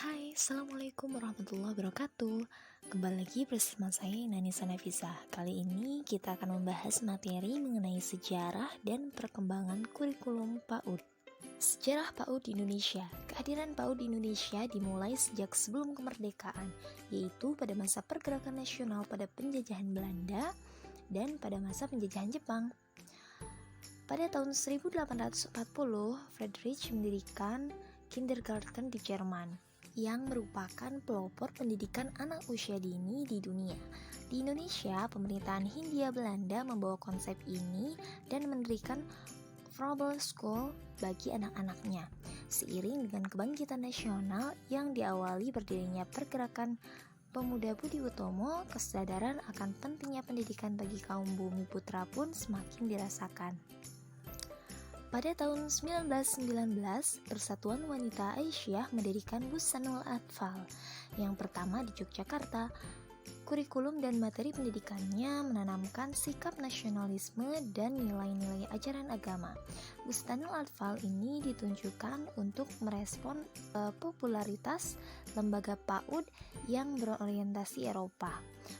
Hai, Assalamualaikum warahmatullahi wabarakatuh. Kembali lagi bersama saya Nanisa Nafisa. Kali ini kita akan membahas materi mengenai sejarah dan perkembangan kurikulum PAUD. Sejarah PAUD di Indonesia. Kehadiran PAUD di Indonesia dimulai sejak sebelum kemerdekaan, yaitu pada masa pergerakan nasional pada penjajahan Belanda dan pada masa penjajahan Jepang. Pada tahun 1840, Friedrich mendirikan kindergarten di Jerman, yang merupakan pelopor pendidikan anak usia dini di dunia. Di Indonesia, pemerintahan Hindia Belanda membawa konsep ini dan mendirikan Froebel School bagi anak-anaknya. Seiring dengan kebangkitan nasional yang diawali berdirinya pergerakan pemuda Budi Utomo, kesadaran akan pentingnya pendidikan bagi kaum bumi putra pun semakin dirasakan. Pada tahun 1919, Persatuan Wanita Aisyah mendirikan Bustanul Atfal yang pertama di Yogyakarta. Kurikulum dan materi pendidikannya menanamkan sikap nasionalisme dan nilai-nilai ajaran agama. Bustanul Atfal ini ditunjukkan untuk merespon popularitas lembaga PAUD yang berorientasi Eropa.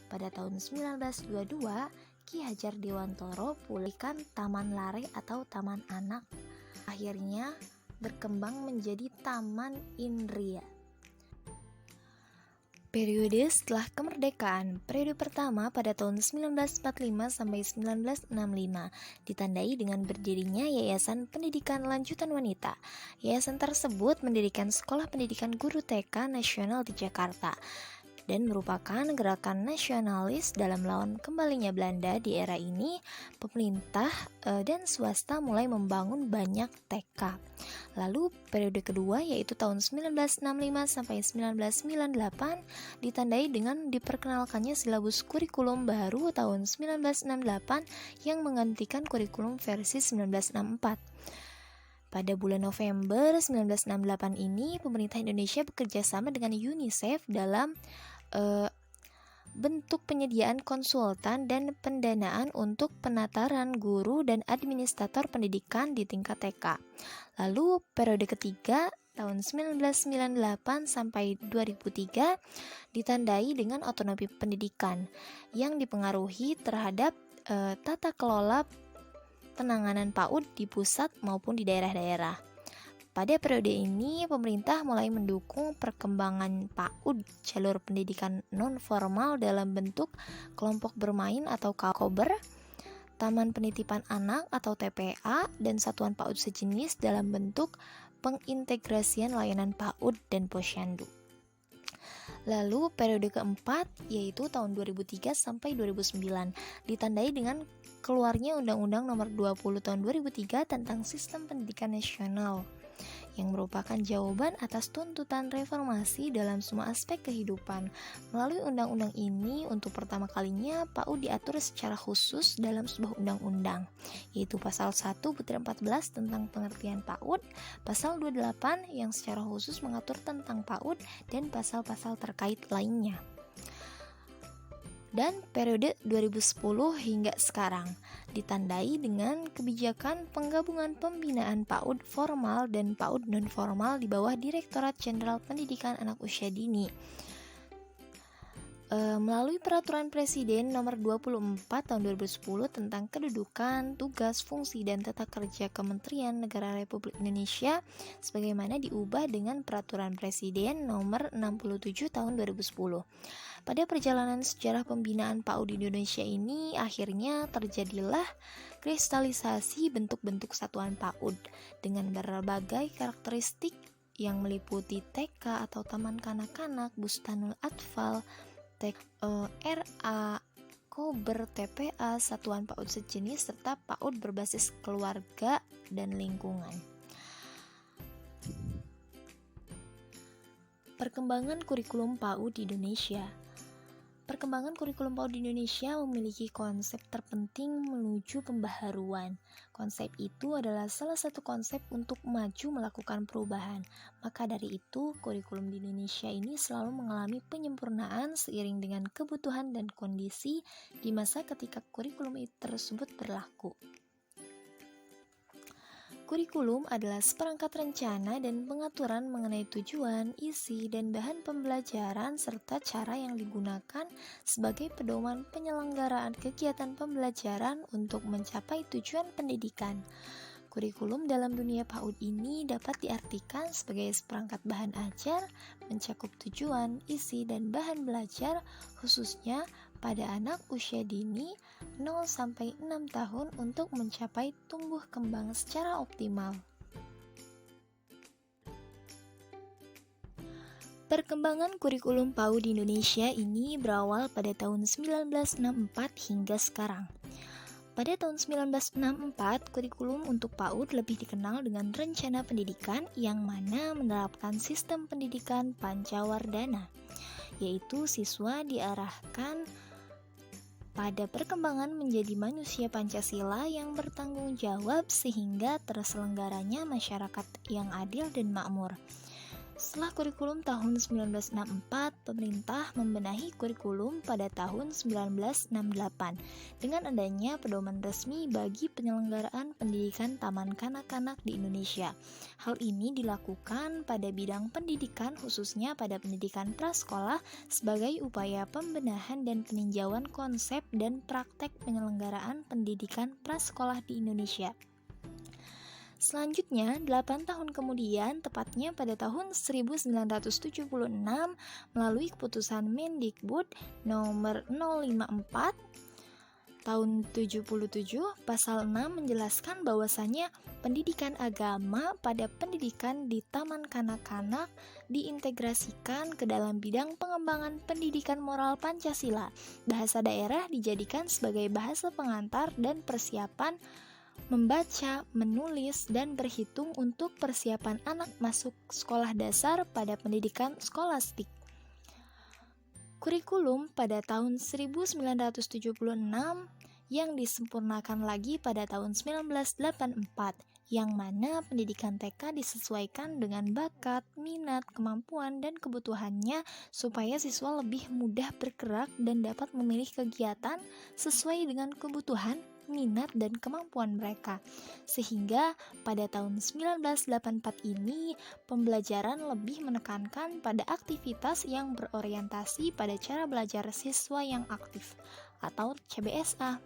Pada tahun 1922, Ki Hajar Dewantoro pulihkan Taman Lare atau Taman Anak, akhirnya berkembang menjadi Taman Indria. Periode setelah kemerdekaan. Periode pertama pada tahun 1945 sampai 1965 ditandai dengan berdirinya Yayasan Pendidikan Lanjutan Wanita. Yayasan tersebut mendirikan Sekolah Pendidikan Guru TK Nasional di Jakarta dan merupakan gerakan nasionalis dalam melawan kembalinya Belanda. Di era ini, pemerintah dan swasta mulai membangun banyak TK. Lalu periode kedua yaitu tahun 1965 sampai 1998 ditandai dengan diperkenalkannya silabus kurikulum baru tahun 1968 yang menggantikan kurikulum versi 1964. Pada bulan November 1968 ini, pemerintah Indonesia bekerja sama dengan UNICEF dalam bentuk penyediaan konsultan dan pendanaan untuk penataran guru dan administrator pendidikan di tingkat TK. Lalu periode ketiga tahun 1998 sampai 2003 ditandai dengan otonomi pendidikan yang dipengaruhi terhadap tata kelola penanganan PAUD di pusat maupun di daerah-daerah. Pada periode ini, pemerintah mulai mendukung perkembangan PAUD, jalur pendidikan non-formal dalam bentuk kelompok bermain atau kober, taman penitipan anak atau TPA, dan satuan PAUD sejenis dalam bentuk pengintegrasian layanan PAUD dan posyandu. Lalu periode keempat yaitu tahun 2003 sampai 2009 ditandai dengan keluarnya Undang-Undang Nomor 20 Tahun 2003 tentang Sistem Pendidikan Nasional yang merupakan jawaban atas tuntutan reformasi dalam semua aspek kehidupan. Melalui undang-undang ini, untuk pertama kalinya PAUD diatur secara khusus dalam sebuah undang-undang, yaitu pasal 1/14 tentang pengertian PAUD, pasal 28 yang secara khusus mengatur tentang PAUD, dan pasal-pasal terkait lainnya. Dan periode 2010 hingga sekarang ditandai dengan kebijakan penggabungan pembinaan PAUD formal dan PAUD non-formal di bawah Direktorat Jenderal Pendidikan Anak Usia Dini. Melalui Peraturan Presiden Nomor 24 Tahun 2010 tentang Kedudukan, Tugas, Fungsi, dan Tata Kerja Kementerian Negara Republik Indonesia sebagaimana diubah dengan Peraturan Presiden Nomor 67 Tahun 2010. Pada perjalanan sejarah pembinaan PAUD di Indonesia ini, akhirnya terjadilah kristalisasi bentuk-bentuk satuan PAUD dengan berbagai karakteristik yang meliputi TK atau Taman Kanak-kanak, Bustanul Atfal, RA, Kober, TPA, satuan PAUD sejenis, serta PAUD berbasis keluarga dan lingkungan. Perkembangan kurikulum PAUD di Indonesia. Perkembangan kurikulum PAUD di Indonesia memiliki konsep terpenting menuju pembaharuan. Konsep itu adalah salah satu konsep untuk maju melakukan perubahan. Maka dari itu, kurikulum di Indonesia ini selalu mengalami penyempurnaan seiring dengan kebutuhan dan kondisi di masa ketika kurikulum tersebut berlaku. Kurikulum adalah seperangkat rencana dan pengaturan mengenai tujuan, isi, dan bahan pembelajaran serta cara yang digunakan sebagai pedoman penyelenggaraan kegiatan pembelajaran untuk mencapai tujuan pendidikan. Kurikulum dalam dunia PAUD ini dapat diartikan sebagai seperangkat bahan ajar, mencakup tujuan, isi, dan bahan belajar khususnya pada anak usia dini 0-6 tahun untuk mencapai tumbuh kembang secara optimal. Perkembangan kurikulum PAUD di Indonesia ini berawal pada tahun 1964 hingga sekarang. Pada tahun 1964, kurikulum untuk PAUD lebih dikenal dengan rencana pendidikan yang mana menerapkan sistem pendidikan Pancawardhana, yaitu siswa diarahkan pada perkembangan menjadi manusia Pancasila yang bertanggung jawab sehingga terselenggaranya masyarakat yang adil dan makmur. Setelah kurikulum tahun 1964, pemerintah membenahi kurikulum pada tahun 1968 dengan adanya pedoman resmi bagi penyelenggaraan pendidikan taman kanak-kanak di Indonesia. Hal ini dilakukan pada bidang pendidikan khususnya pada pendidikan prasekolah sebagai upaya pembenahan dan peninjauan konsep dan praktek penyelenggaraan pendidikan prasekolah di Indonesia. Selanjutnya, 8 tahun kemudian, tepatnya pada tahun 1976, melalui keputusan Mendikbud nomor 054 tahun 77, pasal 6 menjelaskan bahwasannya pendidikan agama pada pendidikan di taman kanak-kanak diintegrasikan ke dalam bidang pengembangan pendidikan moral Pancasila. Bahasa daerah dijadikan sebagai bahasa pengantar dan persiapan membaca, menulis, dan berhitung untuk persiapan anak masuk sekolah dasar pada pendidikan skolastik. Kurikulum pada tahun 1976 yang disempurnakan lagi pada tahun 1984, yang mana pendidikan TK disesuaikan dengan bakat, minat, kemampuan, dan kebutuhannya supaya siswa lebih mudah bergerak dan dapat memilih kegiatan sesuai dengan kebutuhan, minat, dan kemampuan mereka. Sehingga pada tahun 1984 ini pembelajaran lebih menekankan pada aktivitas yang berorientasi pada cara belajar siswa yang aktif atau CBSA.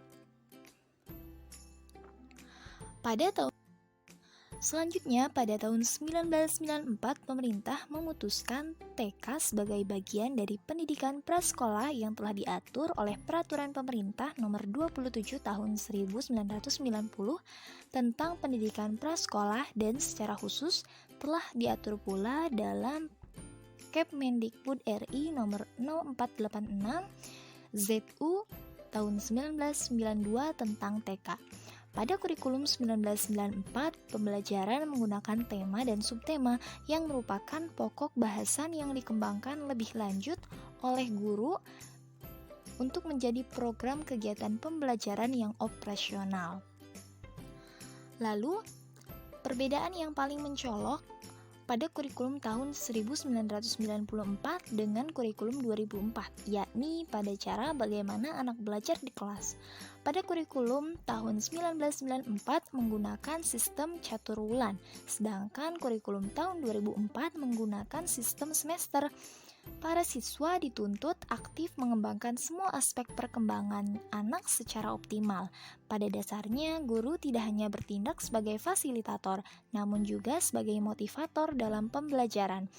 Selanjutnya, pada tahun 1994, pemerintah memutuskan TK sebagai bagian dari pendidikan prasekolah yang telah diatur oleh Peraturan Pemerintah Nomor 27 Tahun 1990 tentang pendidikan prasekolah dan secara khusus telah diatur pula dalam Kepmendikbud RI Nomor 0486 ZU tahun 1992 tentang TK. Pada kurikulum 1994, pembelajaran menggunakan tema dan subtema yang merupakan pokok bahasan yang dikembangkan lebih lanjut oleh guru untuk menjadi program kegiatan pembelajaran yang operasional. Lalu, perbedaan yang paling mencolok pada kurikulum tahun 1994 dengan kurikulum 2004, yakni pada cara bagaimana anak belajar di kelas. Pada kurikulum tahun 1994 menggunakan sistem caturwulan, sedangkan kurikulum tahun 2004 menggunakan sistem semester. Para siswa dituntut aktif mengembangkan semua aspek perkembangan anak secara optimal. Pada dasarnya, guru tidak hanya bertindak sebagai fasilitator, namun juga sebagai motivator dalam pembelajaran.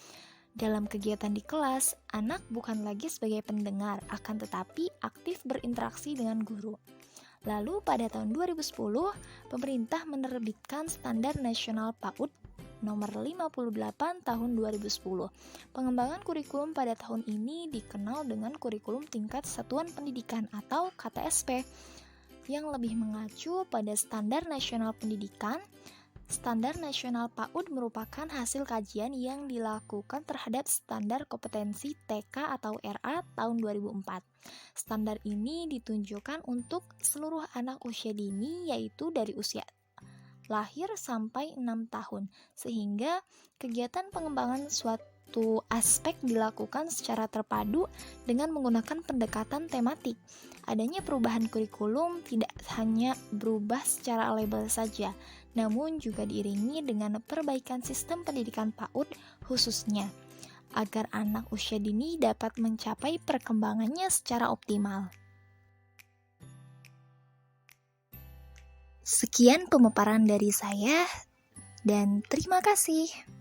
Dalam kegiatan di kelas, anak bukan lagi sebagai pendengar, akan tetapi aktif berinteraksi dengan guru. Lalu pada tahun 2010, pemerintah menerbitkan Standar Nasional PAUD Nomor 58 Tahun 2010. Pengembangan kurikulum pada tahun ini dikenal dengan kurikulum tingkat satuan pendidikan atau KTSP yang lebih mengacu pada Standar Nasional Pendidikan. Standar Nasional PAUD merupakan hasil kajian yang dilakukan terhadap Standar Kompetensi TK atau RA tahun 2004. Standar ini ditunjukkan untuk seluruh anak usia dini, yaitu dari usia lahir sampai 6 tahun, sehingga kegiatan pengembangan suatu aspek dilakukan secara terpadu dengan menggunakan pendekatan tematik. Adanya perubahan kurikulum tidak hanya berubah secara label saja, namun juga diiringi dengan perbaikan sistem pendidikan PAUD khususnya, agar anak usia dini dapat mencapai perkembangannya secara optimal. Sekian pemaparan dari saya, dan terima kasih.